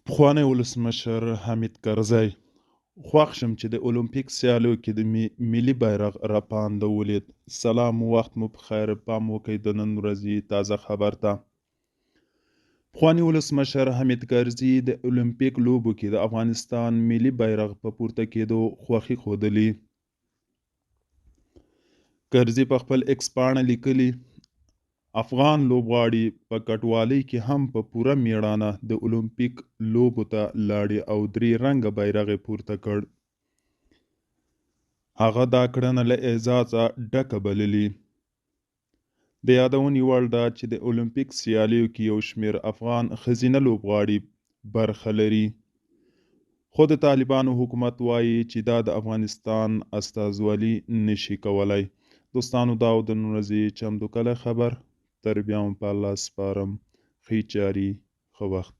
پخوانی ولسمشر حامد کرزی خوښ شم چې د اولمپیک سیالیو کې د ملي بیرغ رپانده ولید. سلام، وخت مو په خیر. پام وکړئ د نن ورځې تازه خبر ته. پخوانی ولسمشر حامد کرزي د اولمپیک لوبو کې د افغانستان ملي بیرغ په پورته کېدو خوښي ښودلې. کرزي په خپل ایکس پاڼه لیکلي، افغان لوبغاړي په کټوالۍ کې هم په پوره میړانه د اولمپیک لوبو ته لاړې او 3 رنګه بیرغ یې پورته کړ. هغه دا کړنه له اعزازه ډکه بللې. د یادونې وړ ده چې د اولمپیک سیالیو کې یو شمېر افغان ښځینه لوبغاړي برخه لري، خو د طالبانو حکومت وایي چې دا د افغانستان استازولي نشي کولای. دوستانو، دا و د نن ورځې چمتو کلی خبر. تر بیا هم په الله سپارم. ښې چارې، ښه وخت.